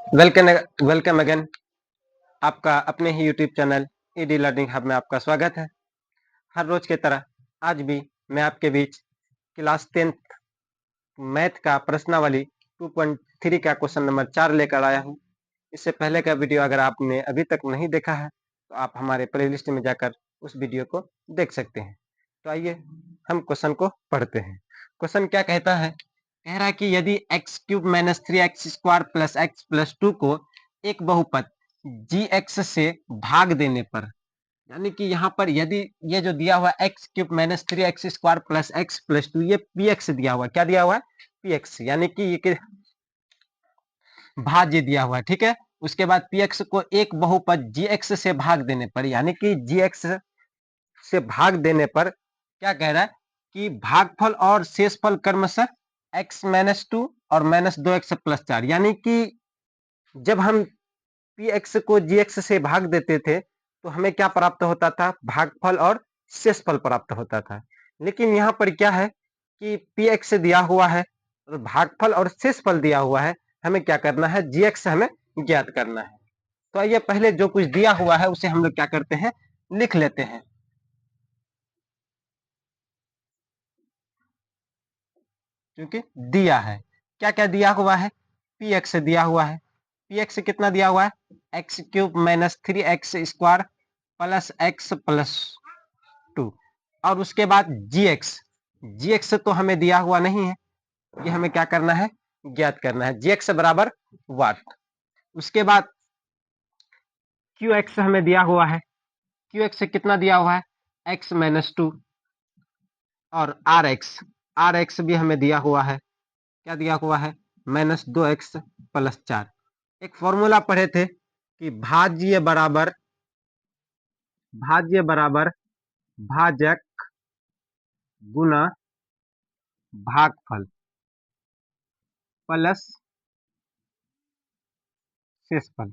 Welcome welcome again. आपका अपने ही YouTube channel ED learning hub में आपका स्वागत है। हर रोज की तरह आज भी मैं आपके बीच क्लास 10th मैथ का प्रश्नावली 2.3 का क्वेश्चन नंबर 4 लेकर आया हूं। इससे पहले का वीडियो अगर आपने अभी तक नहीं देखा है तो आप हमारे प्लेलिस्ट में जाकर उस वीडियो को देख सकते हैं। तो आइए हम क्वेश्चन को पढ़ते हैं। क्वेश्चन क्या कहता है? कह रहा है कि यदि x cube minus 3x² plus x plus 2 को एक बहुपद gx से भाग देने पर, यानी कि यहाँ पर यदि ये जो दिया हुआ x cube minus 3x² plus x plus 2 ये px दिया हुआ, क्या दिया हुआ है? px, यानी कि ये भाज्य दिया हुआ है। ठीक है, उसके बाद px को एक बहुपद gx से भाग देने पर, यानी कि gx से भाग देने पर क्या कह रहा है कि भागफल और शेषफल क्रमशः x माइनस 2 और माइनस 2x प्लस 4, यानी कि जब हम px को gx से भाग देते थे तो हमें क्या प्राप्त होता था? भागफल और शेषफल प्राप्त होता था। लेकिन यहाँ पर क्या है कि px दिया हुआ है और भागफल और शेषफल दिया हुआ है, हमें क्या करना है? gx हमें ज्ञात करना है। तो आइए पहले जो कुछ दिया हुआ है उसे हम लोग क्या करते हैं? लिख लेते हैं। क्योंकि दिया है, क्या क्या दिया हुआ है? px दिया हुआ है। px कितना दिया हुआ है? X cube minus 3x² plus x plus 2, और उसके बाद gx तो हमें दिया हुआ नहीं है, ये हमें क्या करना है? ज्ञात करना है। gx बराबर वाट। उसके बाद qx हमें दिया हुआ है। qx कितना दिया हुआ है? x माइनस 2, और rx भी हमें दिया हुआ है। क्या दिया हुआ है? Minus 2x plus 4। एक फॉर्मूला पढ़े थे कि भाज्य बराबर भाजक गुना भागफल प्लस शेषफल,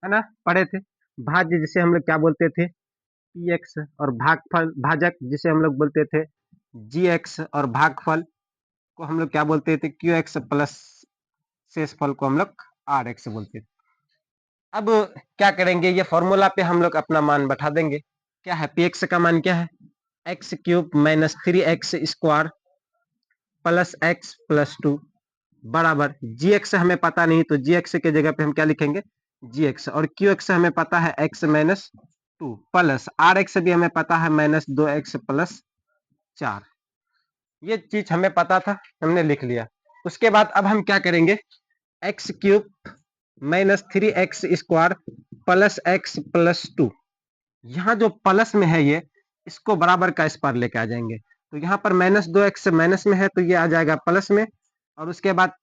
है ना? पढ़े थे। भाज्य जिसे हम लोग क्या बोलते थे? px, और भागफल भाजक जिसे हम लोग बोलते थे gx, और भागफल को हम लोग क्या बोलते थे? qx, प्लस शेषफल को हम लोग rx बोलते थे। अब क्या करेंगे? ये फॉर्मूला पे हम लोग अपना मान बैठा देंगे। क्या है? px का मान क्या है? X cube minus 3x² plus x plus 2 बराबर gx हमें पता नहीं, तो gx के जगह पे हम क्या लिखेंगे? gx, और qx हमें पता है x माइनस 2 प्लस rx भी हमें पता है माइनस 2x प्लस 4। ये चीज हमें पता था, हमने लिख लिया। उसके बाद अब हम क्या करेंगे? X cube minus 3x² plus x plus 2, यहाँ जो प्लस में है ये, इसको बराबर का इस पार लेके आ जाएंगे। तो यहाँ पर माइनस 2x माइनस में है तो ये आ जाएगा प्लस में, और उसके बाद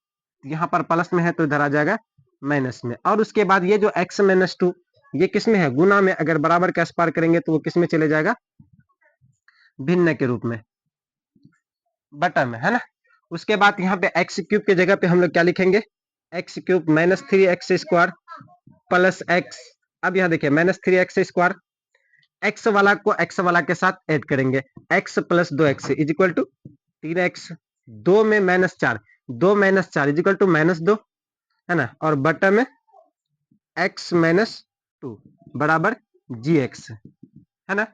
यहाँ पर प्लस में है तो इधर आ जाएगा माइनस में, और उसके बाद ये जो x माइनस 2 ये किस में है? गुना में। अगर बराबर का इस पार करेंगे तो वो किस में चले जाएगा? भिन्न के रूप में, बटा में, है ना? उसके बाद यहाँ पे एक्स क्यूब के जगह पे हम लोग क्या लिखेंगे? X cube minus 3x² plus x. अब यहाँ देखिए माइनस 3x², एक्स वाला को एक्स वाला के साथ ऐड करेंगे, x plus 2x is equal to 3x, 2 में minus 4, 2 minus 4 is equal to minus 2, है ना? और बटा में x माइनस 2 बराबर gx, है ना?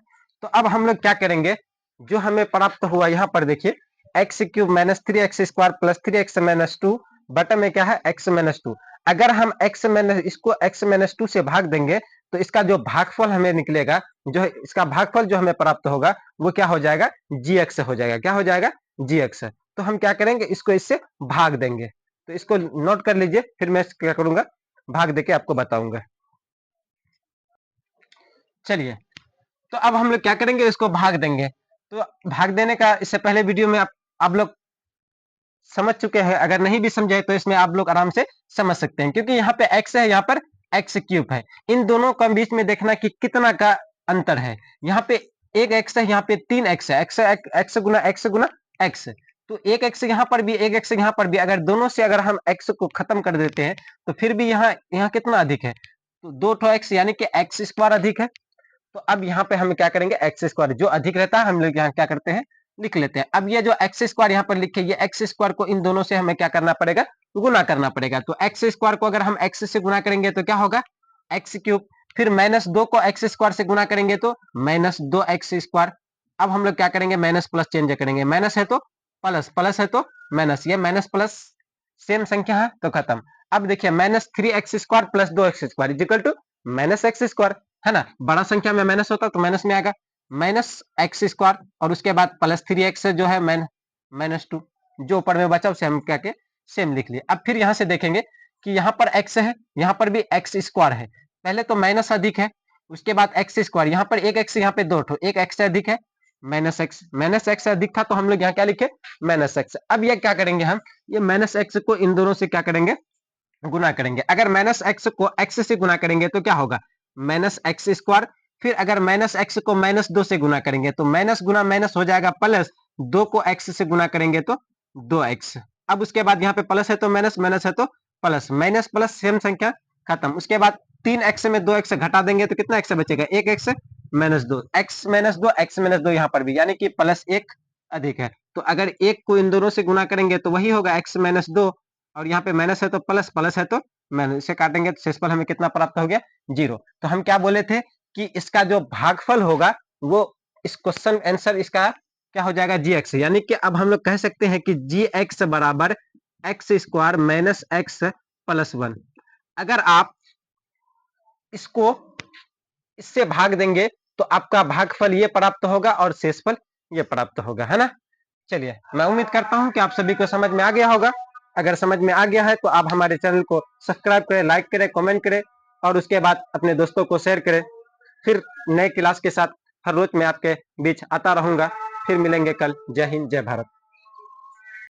तो अब हम लोग क्या करेंगे? जो हमें प्राप्त हुआ यहाँ पर देखिए, x cube minus 3x² plus 3x minus 2 बटा में क्या है? x minus 2। अगर हम इसको x माइनस 2 से भाग देंगे तो इसका जो भागफल हमें निकलेगा, जो इसका भागफल जो हमें प्राप्त होगा वो क्या हो जाएगा? gx हो जाएगा। क्या हो जाएगा? gx। तो हम क्या करेंगे? इसको इससे भाग देंगे। तो इसको नोट कर लीजिए, फिर मैं क्या करूंगा? भाग देके आपको बताऊंगा। चलिए, तो अब हम लोग क्या करेंगे? इसको भाग देंगे। तो भाग देने का इससे पहले वीडियो में आप लोग समझ चुके हैं। अगर नहीं भी समझे तो इसमें आप लोग आराम से समझ सकते हैं, क्योंकि यहाँ पे x है, यहाँ पर एक्स क्यूब है। इन दोनों का बीच में देखना कि कितना का अंतर है। यहाँ पे एक x है, यहाँ पे 3x है। एक्स गुना एक्स, तो एक x यहाँ पर भी, एक x यहाँ पर भी, अगर दोनों से अगर हम x को खत्म कर देते हैं तो फिर भी यहाँ यहाँ कितना अधिक है? तो 2 x, यानी कि x² अधिक है। तो अब यहाँ पे हम क्या करेंगे? x² जो अधिक रहता है हम लोग यहाँ क्या करते हैं? लिख लेते हैं। अब ये जो एक्स स्क्वायर यहाँ पर लिखे, ये एक्स स्क्वायर को इन दोनों से हमें क्या करना पड़ेगा, गुना करना पड़ेगा। तो एक्स स्क्वायर को अगर हम एक्स से गुना करेंगे तो क्या होगा, एक्स क्यूब, फिर माइनस 2 को एक्स स्क्वायर से गुना करेंगे तो माइनस 2 एक्स स्क्वायर। अब हम लोग क्या करेंगे, माइनस प्लस चेंज करेंगे, माइनस है तो प्लस, प्लस है तो माइनस, ये माइनस प्लस सेम संख्या है तो खत्म। अब देखिए minus 3 x square plus 2 x square equal to minus x square, है ना, बड़ा संख्या में माइनस होता तो माइनस में आएगा, माइनस एक्स स्क्वायर और उसके बाद प्लस 3x जो है माइनस 2, जो ऊपर में बचा उसे हम क्या के सेम लिख लिए। अब फिर यहां से देखेंगे कि यहाँ पर x है, यहाँ पर भी एक्स स्क्वायर है, पहले तो माइनस अधिक है, उसके बाद एक्स स्क्वायर, यहाँ पर एक एक्स, यहाँ पे दो, एक एक्स से अधिक है, माइनस एक्स, माइनस एक्स से अधिक था तो हम लोग यहाँ क्या लिखे, माइनस एक्स। अब ये क्या करेंगे हम, ये माइनस एक्स को इन दोनों से क्या करेंगे, गुना करेंगे। अगर माइनस एक्स को एक्स से गुना करेंगे तो क्या होगा, माइनस एक्स स्क्वायर, फिर अगर माइनस एक्स को माइनस 2 से गुना करेंगे तो माइनस गुना माइनस हो जाएगा प्लस, 2 को एक्स से गुना करेंगे तो 2x। अब उसके बाद यहाँ पे प्लस है तो माइनस, माइनस है तो प्लस, माइनस प्लस सेम संख्या, खत्म। उसके बाद 3x में 2x घटा देंगे तो कितना x बचेगा, 1x minus 2, x minus 2, x minus 2 यहाँ पर भी, यानी कि प्लस 1 अधिक है। तो अगर 1 को इन दोनों से गुना करेंगे तो वही होगा x माइनस 2, और यहाँ पे माइनस है तो प्लस, प्लस है तो माइनस, इसे काटेंगे तो शेषफल हमें कितना प्राप्त हो गया, 0। तो हम क्या बोले थे कि इसका जो भागफल होगा वो इस क्वेश्चन आंसर इसका क्या हो जाएगा, gx, यानी कि अब हम लोग कह सकते हैं कि gx बराबर x square minus x plus 1। अगर आप इसको इससे भाग देंगे तो आपका भागफल ये प्राप्त होगा और शेषफल ये प्राप्त होगा, है ना। चलिए, मैं उम्मीद करता हूं कि आप सभी को समझ में आ गया होगा। अगर समझ में आ गया है तो आप हमारे चैनल को सब्सक्राइब करें, लाइक करें, कमेंट करें और उसके बाद अपने दोस्तों को शेयर करें। फिर नए क्लास के साथ हर रोज मैं आपके बीच आता रहूंगा। फिर मिलेंगे कल। जय हिंद, जय भारत।